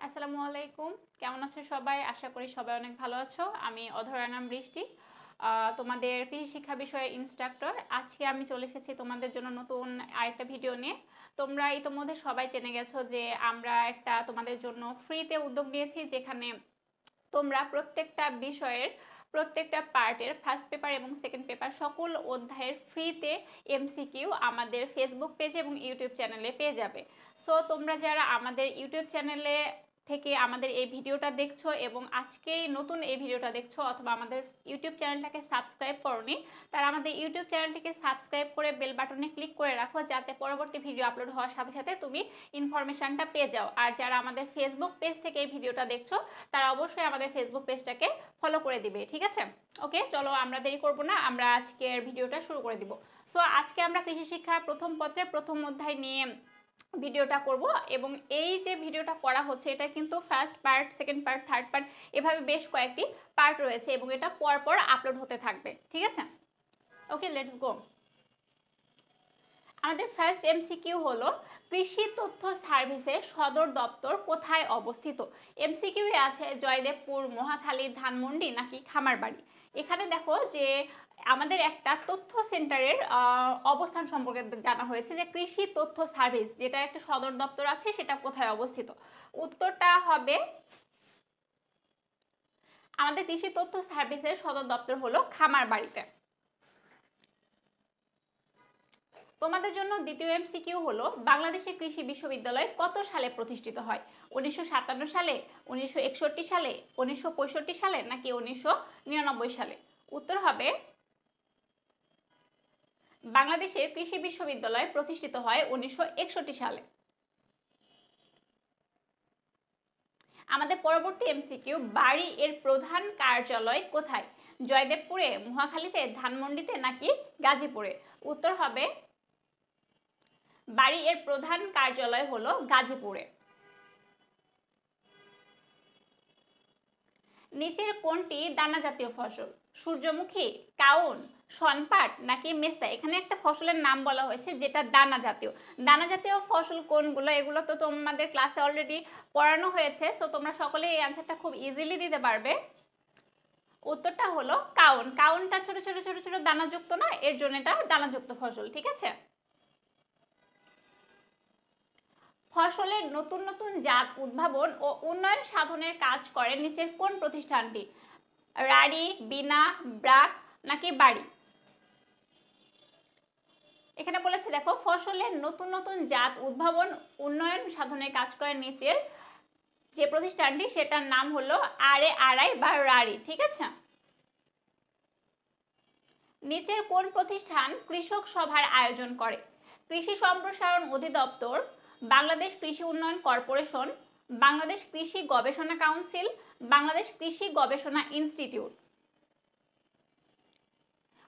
আসসালামু আলাইকুম। কেমন আছো সবাই? আশা করি সবাই অনেক ভালো আছো। আমি অধরা নাম বৃষ্টি, তোমাদের কৃষি শিক্ষা বিষয়ে ইনস্ট্রাক্টর। আজকে আমি চলে এসেছি তোমাদের জন্য নতুন আরেকটা ভিডিও নিয়ে। তোমরা ইতোমধ্যে সবাই জেনে গেছো যে আমরা একটা তোমাদের জন্য ফ্রিতে উদ্যোগ নিয়েছি, যেখানে তোমরা প্রত্যেকটা বিষয়ের প্রত্যেকটা পার্টের ফার্স্ট পেপার এবং সেকেন্ড পেপার সকল অধ্যায়ের ফ্রিতে এমসিকিউ আমাদের ফেসবুক পেজ এবং ইউটিউব চ্যানেলে পেয়ে যাবে। সো তোমরা যারা আমাদের ইউটিউব চ্যানেলে থেকে আমাদের এই ভিডিওটা দেখছো এবং আজকেই নতুন এই ভিডিওটা দেখছো অথবা আমাদের ইউটিউব চ্যানেলটাকে সাবস্ক্রাইব করোনি, তারা আমাদের ইউটিউব চ্যানেলটিকে সাবস্ক্রাইব করে বেল বাটনে ক্লিক করে রাখো, যাতে পরবর্তী ভিডিও আপলোড হওয়ার সাথে সাথে তুমি ইনফরমেশনটা পেয়ে যাও। আর যারা আমাদের ফেসবুক পেজ থেকে এই ভিডিওটা দেখছো, তারা অবশ্যই আমাদের ফেসবুক পেজটাকে ফলো করে দিবে, ঠিক আছে? ওকে, চলো আমরা দেরি করবো না, আমরা আজকের ভিডিওটা শুরু করে দিব। সো আজকে আমরা কৃষি শিক্ষার প্রথম পত্রের প্রথম অধ্যায় নিয়ে ভিডিওটা করব, এবং এই যে ভিডিওটা করা হচ্ছে এটা কিন্তু first part, second part, third part, এভাবে বেশ কয়েকটি পার্ট রয়েছে এবং এটা পরপর আপলোড হতে থাকবে, ঠিক আছে? ওকে, লেটস গো। আমাদের ফার্স্ট এমসিকিউ হলো, কৃষি তথ্য সার্ভিসের সদর দপ্তর কোথায় অবস্থিত? এমসিকিউ আছে জয়দেবপুর, মহাখালী, ধানমন্ডি নাকি খামারবাড়ি। এখানে দেখো যে আমাদের একটা তথ্য সেন্টারের অবস্থান সম্পর্কে জানা হয়েছে, যে কৃষি তথ্য সার্ভিস যেটা একটা সদর দপ্তর আছে সেটা কোথায় অবস্থিত। উত্তরটা হবে, আমাদের কৃষি তথ্য সার্ভিসের সদর দপ্তর হলো খামারবাড়িতে। তোমাদের জন্য দ্বিতীয় এমসিকিউ হলো, বাংলাদেশের কৃষি বিশ্ববিদ্যালয় কত সালে প্রতিষ্ঠিত হয়? 1957 সালে, 1961 সালে, 1965 সালে নাকি 1999 সালে। উত্তর হবে, বাংলাদেশের কৃষি বিশ্ববিদ্যালয় প্রতিষ্ঠিত হয় 1961 সালে। আমাদের পরবর্তী এমসিকিউ, বাড়ি এর প্রধান কার্যালয় কোথায়? জয়দেবপুরে, মহাখালীতে, ধানমন্ডিতে নাকি গাজীপুরে। উত্তর হবে, বাড়ি এর প্রধান কার্যালয় হলো গাজীপুরে। নিচের কোনটি দানা জাতীয় ফসল? সূর্যমুখী, কাউন, শনপাট নাকি মেস্তা। এখানে একটা ফসলের নাম বলা হয়েছে যেটা দানা জাতীয়। দানা জাতীয় ফসল কোনগুলো, এগুলো তো তোমাদের ক্লাসে অলরেডি পড়ানো হয়েছে, সো তোমরা সকলে এই অ্যান্সারটা খুব ইজিলি দিতে পারবে। উত্তরটা হলো কাউন। কাউনটা ছোট ছোট ছোট ছোট দানাযুক্ত না, এর জন্য এটা দানাযুক্ত ফসল, ঠিক আছে? ফসলের নতুন নতুন জাত উদ্ভাবন ও উন্নয়ন সাধনের কাজ করে নিচের কোন প্রতিষ্ঠানটি? রাড়ি, বিনা, ব্রাক নাকি বাড়ি। এখানে বলেছে দেখো, ফসলের নতুন নতুন জাত উদ্ভাবন উন্নয়ন সাধনের কাজ করে নিচের যে প্রতিষ্ঠানটি, সেটার নাম হলো আড়াই বা রাড়ি, ঠিক আছে? নিচের কোন প্রতিষ্ঠান কৃষক সভার আয়োজন করে? কৃষি সম্প্রসারণ অধিদপ্তর, বাংলাদেশ কৃষি উন্নয়ন কর্পোরেশন, বাংলাদেশ কৃষি গবেষণা কাউন্সিল, বাংলাদেশ কৃষি গবেষণা ইনস্টিটিউট।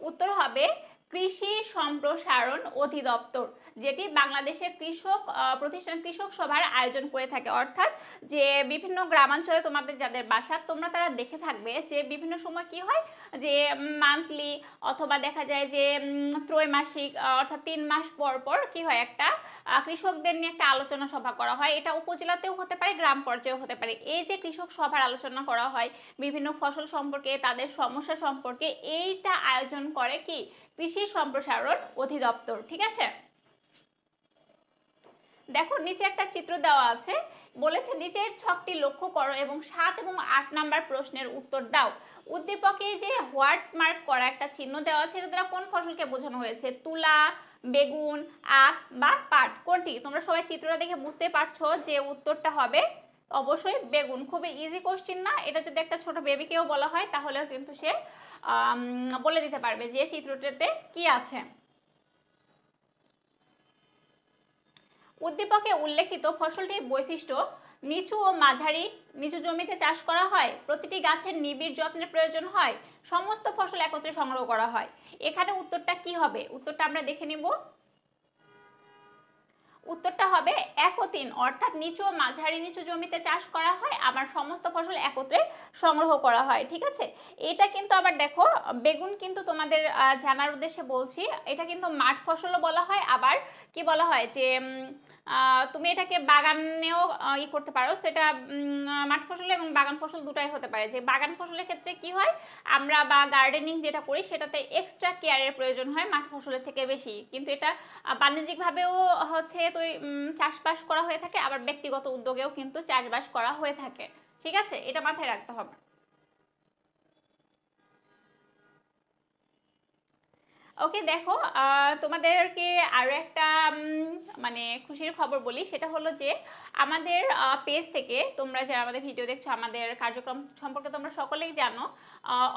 উত্তর হবে কৃষি সম্প্রসারণ অধিদপ্তর, যেটি বাংলাদেশের কৃষক প্রতিষ্ঠান কৃষক সভার আয়োজন করে থাকে। অর্থাৎ যে বিভিন্ন গ্রামাঞ্চলে তোমাদের যাদের বাসা, তোমরা তারা দেখে থাকবে যে বিভিন্ন সময় কি হয়, যে মান্থলি অথবা দেখা যায় যে ত্রৈমাসিক, অর্থাৎ 3 মাস পর পর কি হয়, একটা কৃষকদের নিয়ে একটা আলোচনা সভা করা হয়। এটা উপজেলাতেও হতে পারে, গ্রাম পর্যায়েও হতে পারে। এই যে কৃষক সভার আলোচনা করা হয় বিভিন্ন ফসল সম্পর্কে, তাদের সমস্যা সম্পর্কে, এইটা আয়োজন করে কি কৃষি সম্প্রসারণ অধিদপ্তর, ঠিক আছে? দেখো নিচে একটা চিত্র দেওয়া আছে, বলেছে নিচের ছকটি লক্ষ্য করো এবং 7 এবং 8 নাম্বার প্রশ্নের উত্তর দাও। উদ্দীপকে যে হোয়াট মার্ক করা একটা চিহ্ন দেওয়া আছে, এটা দ্বারা কোন ফসলকে বোঝানো হয়েছে? তুলা, বেগুন, আখ বা পাট, কোনটি? তোমরা সবাই চিত্রটা দেখে বুঝতে পারছো যে উত্তরটা হবে অবশ্যই বেগুন। খুবই ইজি কোশ্চেন না? এটা যদি একটা ছোট বেবিকেও বলা হয় তাহলেও কিন্তু সে বলে দিতে পারবে যে চিত্রটাতে কি আছে। উদ্দীপকে উল্লেখিত ফসলটির বৈশিষ্ট্য, নিচু ও মাঝারি নিচু জমিতে চাষ করা হয়, প্রতিটি গাছের নিবিড় যত্নের প্রয়োজন হয়, সমস্ত ফসল একত্রে সংগ্রহ করা হয়। এখানে উত্তরটা কি হবে? উত্তরটা আমরা দেখে নিব। উত্তরটা হবে 1 ও 3, অর্থাৎ নিচু ও মাঝারি নিচু জমিতে চাষ করা হয়, আবার সমস্ত ফসল একত্রে সংগ্রহ করা হয়। ঠিক আছে, এটা কিন্তু আবার দেখো, বেগুন কিন্তু তোমাদের জানার উদ্দেশ্যে বলছি, এটা কিন্তু মাঠ ফসলও বলা হয়, আবার কি বলা হয় যে তুমি এটাকে বাগানেও করতে পারো, সেটা মাঠ ফসল এবং বাগান ফসল দুটাই হতে পারে। যে বাগান ফসলের ক্ষেত্রে কি হয়, আমরা বা গার্ডেনিং যেটা করি সেটাতে এক্সট্রা কেয়ারের প্রয়োজন হয় মাঠ ফসলের থেকে বেশি, কিন্তু এটা বাণিজ্যিকভাবেও হচ্ছে তো চাষবাস করা হয়ে থাকে, আবার ব্যক্তিগত উদ্যোগেও কিন্তু চাষবাস করা হয়ে থাকে। ঠিক আছে, এটা মাথায় রাখতে হবে। ওকে, দেখো তোমাদেরকে আরো একটা মানে খুশির খবর বলি, সেটা হলো যে আমাদের পেজ থেকে তোমরা যারা আমাদের ভিডিও দেখছো, আমাদের কার্যক্রম সম্পর্কে তোমরা সকলেই জানো,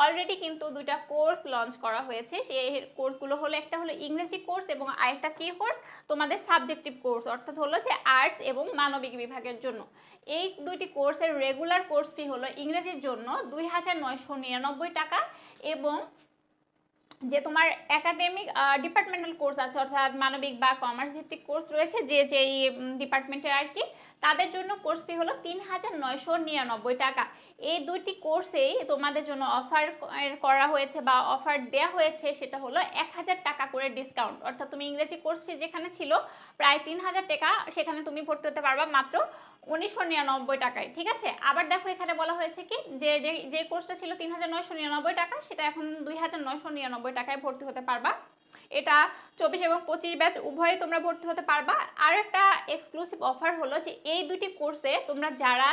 অলরেডি কিন্তু 2টা কোর্স লঞ্চ করা হয়েছে। সেই কোর্সগুলো হলো, একটা হলো ইংরেজি কোর্স এবং আরেকটা কি কোর্স, তোমাদের সাবজেক্টিভ কোর্স, অর্থাৎ হলো যে আর্টস এবং মানবিক বিভাগের জন্য। এই 2টি কোর্সের রেগুলার কোর্স ফি হলো ইংরেজির জন্য 2999 টাকা, এবং যে তোমার একাডেমিক ডিপার্টমেন্টাল কোর্স আছে, অর্থাৎ মানবিক বা কমার্স ভিত্তিক কোর্স রয়েছে যে যেই ডিপার্টমেন্টের আর কি, তাদের জন্য কোর্স ফি হলো 3999 টাকা। এই 2টি কোর্সেই তোমাদের জন্য অফার করা হয়েছে বা অফার দেওয়া হয়েছে, সেটা হলো 1000 টাকা করে ডিসকাউন্ট, অর্থাৎ তুমি ইংরেজি কোর্স ফি যেখানে ছিল প্রায় 3000 টাকা, সেখানে তুমি ভর্তি হতে পারবা মাত্র 1999 টাকায়। ঠিক আছে, আবার দেখো এখানে বলা হয়েছে কি যে যে কোর্সটা ছিল 3999 টাকা, সেটা এখন 2999 টাকায় ভর্তি হতে পারবা। এটা 24 এবং 25 ব্যাচ উভয়ে তোমরা ভর্তি হতে পারবা। আর একটা এক্সক্লুসিভ অফার হলো যে এই 2টি কোর্সে তোমরা যারা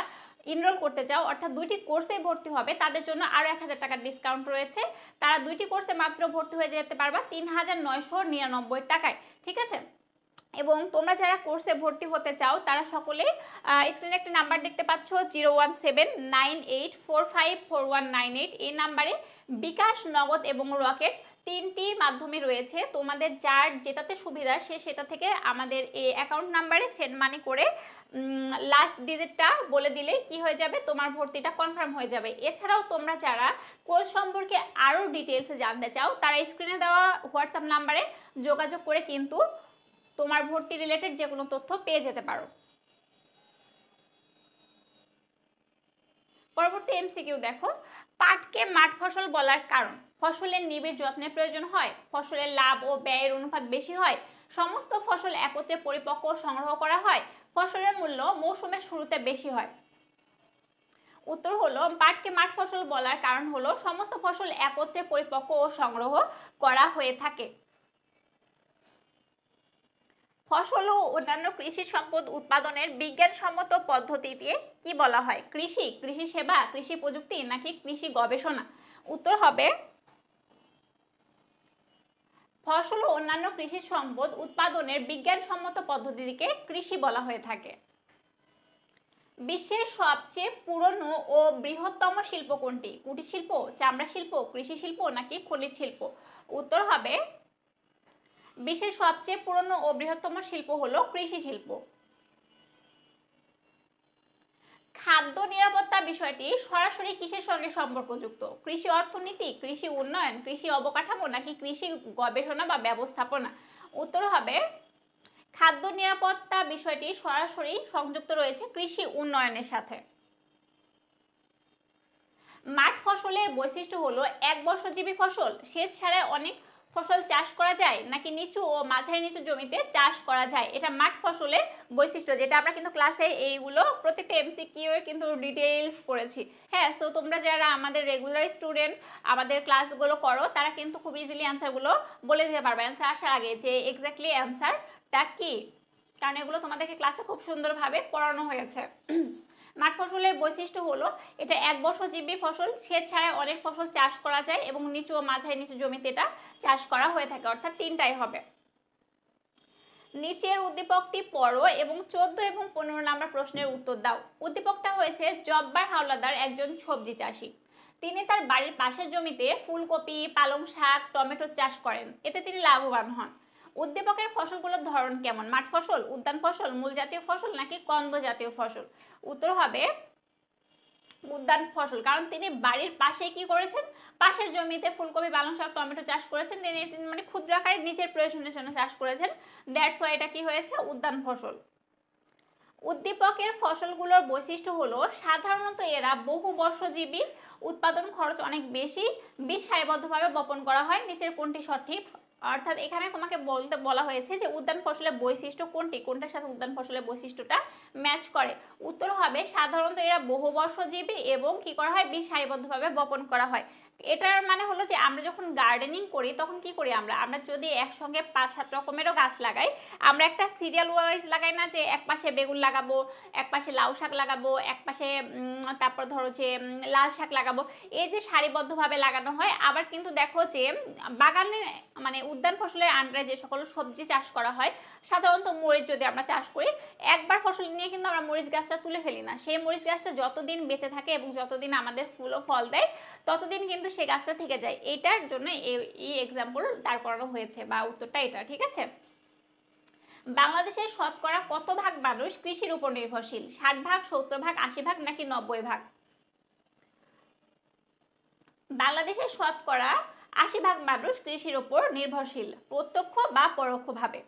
এনরোল করতে চাও, অর্থাৎ 2টি কোর্সে ভর্তি হবে, তাদের জন্য আরো 1000 টাকার ডিসকাউন্ট রয়েছে। তারা 2টি কোর্সে মাত্র ভর্তি হয়ে যেতে পারবা 3999 টাকায়। ঠিক আছে, এবং তোমরা যারা কোর্সে ভর্তি হতে চাও তারা সকলে স্ক্রিনে একটা নাম্বার দেখতে পাচ্ছ 01798454198, এই নাম্বারে বিকাশ, নগদ এবং রকেট 3টি মাধ্যমে রয়েছে, তোমাদের যার যেটাতে সুবিধা সে সেটা থেকে আমাদের এই অ্যাকাউন্ট নাম্বারে সেন্ড মানি করে লাস্ট ডিজিটটা বলে দিলে কি হয়ে যাবে, তোমার ভর্তিটা কনফার্ম হয়ে যাবে। এছাড়াও তোমরা যারা কোর্স সম্পর্কে আরও ডিটেলসে জানতে চাও, তারা স্ক্রিনে দেওয়া হোয়াটসঅ্যাপ নাম্বারে যোগাযোগ করে কিন্তু তোমার ভর্তি রিলেটেড যে কোনো তথ্য পেয়ে যেতে পারো। পরবর্তী এমসিকিউ দেখো, পাটকে মাঠ ফসল বলার কারণ, ফসলের নিবিড় যত্নের প্রয়োজন হয়, ফসলের লাভ ও ব্যয়ের অনুপাত বেশি হয়, সমস্ত ফসল একত্রে পরিপক্ক সংগ্রহ করা হয়, ফসলের মূল্য মৌসুমের শুরুতে বেশি হয়। উত্তর হলো, পাটকে মাঠ ফসল বলার কারণ হলো সমস্ত ফসল একত্রে পরিপক্ক ও সংগ্রহ করা হয়ে থাকে। ফসল ও অন্যান্য কৃষি সম্পদ উৎপাদনের বিজ্ঞানসম্মত পদ্ধতিতে কি বলা হয়? কৃষি, কৃষি সেবা, কৃষি প্রযুক্তি নাকি কৃষি গবেষণা? উত্তর হবে, ফসল ও অন্যান্য কৃষি সম্পদ উৎপাদনের বিজ্ঞানসম্মত পদ্ধতিকে কৃষি বলা হয়ে থাকে। বিশ্বের সবচেয়ে পুরনো ও বৃহত্তম শিল্প কোনটি? কুটির শিল্প, চামড়া শিল্প, কৃষি শিল্প নাকি খনিজ শিল্প? উত্তর হবে, বিশ্বের সবচেয়ে পুরনো ও বৃহত্তম শিল্প হলো কৃষি শিল্প। খাদ্য নিরাপত্তা বিষয়টি সরাসরি কিসের সঙ্গে সম্পর্কযুক্ত? কৃষি অর্থনীতি, কৃষি উন্নয়ন, কৃষি অবকাঠামো নাকি কৃষি গবেষণা বা ব্যবস্থাপনা? উত্তর হবে, খাদ্য নিরাপত্তা বিষয়টি সরাসরি সংযুক্ত রয়েছে কৃষি উন্নয়নের সাথে। মাঠ ফসলের বৈশিষ্ট্য হলো এক বর্ষজীবী ফসল, সেচ ছাড়া অনেক ফসল চাষ করা যায় নাকি নিচু ও মাঝারি নিচু জমিতে চাষ করা যায়? এটা মাঠ ফসলের বৈশিষ্ট্য, যেটা আমরা কিন্তু ক্লাসে এইগুলো প্রত্যেকটা এমসিকিউ এর কিন্তু ডিটেইলস পড়েছি। হ্যাঁ, সো তোমরা যারা আমাদের রেগুলার স্টুডেন্ট, আমাদের ক্লাসগুলো করো, তারা কিন্তু খুব ইজিলি অ্যান্সারগুলো বলে দিতে পারবে অ্যান্সার আসার আগে যে এক্স্যাক্টলি অ্যান্সারটা কি, কারণ এগুলো তোমাদেরকে ক্লাসে খুব সুন্দরভাবে পড়ানো হয়েছে। মাঠ ফসলের বৈশিষ্ট্য হলো এটা এক বর্ষজীবী ফসল, সেচ ছাড়া অনেক ফসল চাষ করা যায় এবং নিচু ও মাঝারি নিচু জমিতে এটা চাষ করা হয়ে থাকে, অর্থাৎ 3টাই হবে। নিচের উদ্দীপকটি পড়ো এবং 14 এবং 15 নম্বর প্রশ্নের উত্তর দাও। উদ্দীপকটা হয়েছে জব্বার হাওলাদার একজন সবজি চাষী, তিনি তার বাড়ির পাশের জমিতে ফুলকপি, পালং শাক, টমেটো চাষ করেন, এতে তিনি লাভবান হন। উদ্দীপকের ফসলগুলোর ধরন কেমন? মাঠ ফসল, উদ্যান ফসল, মূল জাতীয় ফসল নাকি কন্দ জাতীয় ফসল? উত্তর হবে, উদ্যান ফসল, কারণ তিনি বাড়ির পাশে কি করেছেন, পাশের জমিতে ফুলকপি, পালং শাক, টমেটো চাষ করেছেন। তিনি মানে ক্ষুদ্র আকারে নিজের প্রয়োজনের জন্য চাষ করেছেন, দ্যাটস ওয়াই এটা কি হয়েছে, উদ্যান ফসল। উদ্দীপকের ফসলগুলোর বৈশিষ্ট্য হলো সাধারণত এরা বহুবর্ষজীবী, উৎপাদন খরচ অনেক বেশি, বীজ সারিবদ্ধভাবে বপন করা হয়। নিচের কোনটি সঠিক? অর্থাৎ এখানে তোমাকে বলা হয়েছে যে উদ্যান ফসলের বৈশিষ্ট্য কোনটি, কোনটার সাথে উদ্যান ফসলের বৈশিষ্ট্যটা ম্যাচ করে। উত্তর হবে সাধারণত এরা বহুবর্ষজীবী এবং কি করা হয়, বীজ সারিবদ্ধভাবে বপন করা হয়। এটার মানে হলো যে আমরা যখন গার্ডেনিং করি তখন কি করি, আমরা যদি একসঙ্গে 5-7 রকমেরও গাছ লাগাই, আমরা একটা সিরিয়াল ওয়াইজ লাগাই না, যে এক পাশে বেগুন লাগাবো, এক পাশে লাউ শাক লাগাবো, এক পাশে তারপর ধরো যে লাল শাক লাগাবো, এই যে সারিবদ্ধভাবে লাগানো হয়। আবার কিন্তু দেখো যে বাগানে মানে উদ্যান ফসলের আন্ডারে যে সকল সবজি চাষ করা হয়, সাধারণত মরিচ যদি আমরা চাষ করি, একবার ফসল নিয়ে কিন্তু আমরা মরিচ গাছটা তুলে ফেলি না। সেই মরিচ গাছটা যতদিন বেঁচে থাকে এবং যতদিন আমাদের ফুল ও ফল দেয় ততদিন কিন্তু সেই গাছটা থেকে যায়। এটার জন্য এই এক্সাম্পল দাঁড় করানো হয়েছে, বা উত্তরটা এটা, ঠিক আছে। বাংলাদেশের শতকরা কত ভাগ মানুষ কৃষির উপর নির্ভরশীল? 60 ভাগ, 70 ভাগ, 80 ভাগ নাকি 90 ভাগ? বাংলাদেশের শতকরা 80 ভাগ মানুষ কৃষির উপর নির্ভরশীল, প্রত্যক্ষ বা পরোক্ষভাবে।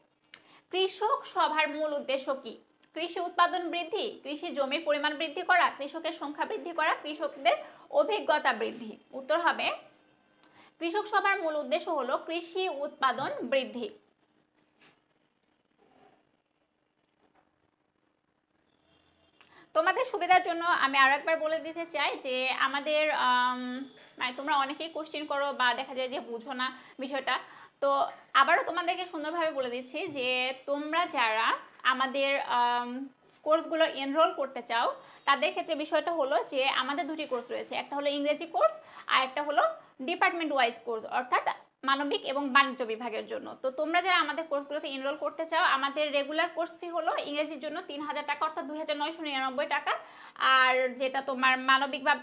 কৃষক সভার মূল উদ্দেশ্য কি? কৃষি উৎপাদন বৃদ্ধি, কৃষি জমির পরিমাণ বৃদ্ধি করা, কৃষকের সংখ্যা বৃদ্ধি করা, কৃষকদের অভিজ্ঞতা বৃদ্ধি। উত্তর হবে কৃষক সভার মূল উদ্দেশ্য হলো কৃষি উৎপাদন বৃদ্ধি। তোমাদের সুবিধার জন্য আমি আরো একবার বলে দিতে চাই যে আমাদের মানে তোমরা অনেকেই কোশ্চেন করো বা দেখা যায় যে বুঝো না বিষয়টা, তো আবারও তোমাদেরকে সুন্দরভাবে বলে দিচ্ছি যে তোমরা যারা আমাদের কোর্সগুলো এনরোল করতে চাও তাদের ক্ষেত্রে বিষয়টা হলো যে আমাদের দুটি কোর্স রয়েছে, একটা হলো ইংরেজি কোর্স আর একটা হলো ডিপার্টমেন্ট ওয়াইজ কোর্স, অর্থাৎ মানবিক এবং বাণিজ্য বিভাগের জন্য। তো তোমরা যারা আমাদের কোর্সগুলোতে এনরোল করতে চাও, আমাদের রেগুলার কোর্স ফি হলো ইংরেজির জন্য 3000 টাকা, অর্থাৎ 2999 টাকা। আর যেটা তোমার মানবিক বা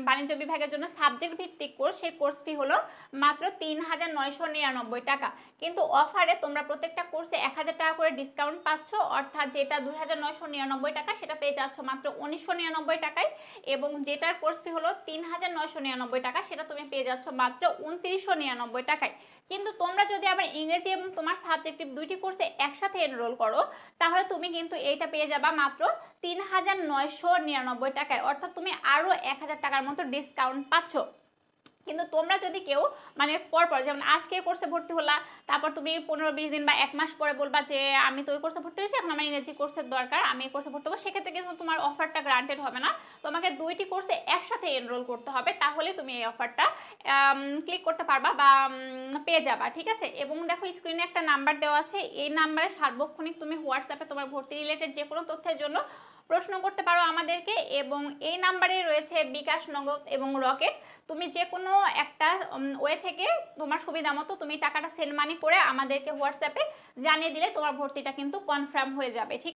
বাণিজ্য বিভাগের জন্য সাবজেক্ট ভিত্তিক কোর্স, সেই কোর্স ফি হলো মাত্র 3999 টাকা। কিন্তু অফারে তোমরা প্রত্যেকটা কোর্সে 1000 টাকা করে ডিসকাউন্ট পাচ্ছ, অর্থাৎ যেটা 2999 টাকা সেটা পেয়ে যাচ্ছ মাত্র 1999 টাকায়, এবং যেটার কোর্স ফি হলো 3999 টাকা সেটা তুমি পেয়ে যাচ্ছ মাত্র 2999 টাকায়। কিন্তু তোমরা যদি আবার ইংরেজি এবং তোমার সাবজেক্টিভ দুইটি কোর্সে একসাথে এনরোল করো তাহলে তুমি কিন্তু এইটা পেয়ে যাবা মাত্র 3999 টাকায়, অর্থাৎ তুমি আরো 1000 টাকার মতো ডিসকাউন্ট পাচ্ছ। কিন্তু তোমরা যদি কেউ মানে পরপর, যেমন আজকে কোর্সে ভর্তি হলা, তারপর তুমি 15-20 দিন বা 1 মাস পরে বলবা যে আমি তো ওই কোর্সে ভর্তি হয়েছি, এখন আমার ইংরেজি কোর্সের দরকার, আমি এই কোর্সে ভর্তি হবো, সেক্ষেত্রে কিন্তু তোমার অফারটা গ্রান্টেড হবে না। তোমাকে দুইটি কোর্সে একসাথে এনরোল করতে হবে, তাহলে তুমি এই অফারটা ক্লিক করতে পারবা বা পেয়ে যাবা, ঠিক আছে। এবং দেখো স্ক্রিনে একটা নাম্বার দেওয়া আছে, এই নাম্বারে সার্বক্ষণিক তুমি হোয়াটসঅ্যাপে তোমার ভর্তি রিলেটেড যে কোনো তথ্যের জন্য প্রশ্ন করতে পারো আমাদেরকে, এবং এই নাম্বারে রয়েছে বিকাশ, নগদ এবং রকেট। তুমি যে কোনো একটা ওয়ে থেকে তোমার সুবিধা মতো তুমি টাকাটা সেন্ড মানি করে আমাদেরকে হোয়াটসঅ্যাপে জানিয়ে দিলে তোমার ভর্তিটা কিন্তু কনফার্ম হয়ে যাবে, ঠিক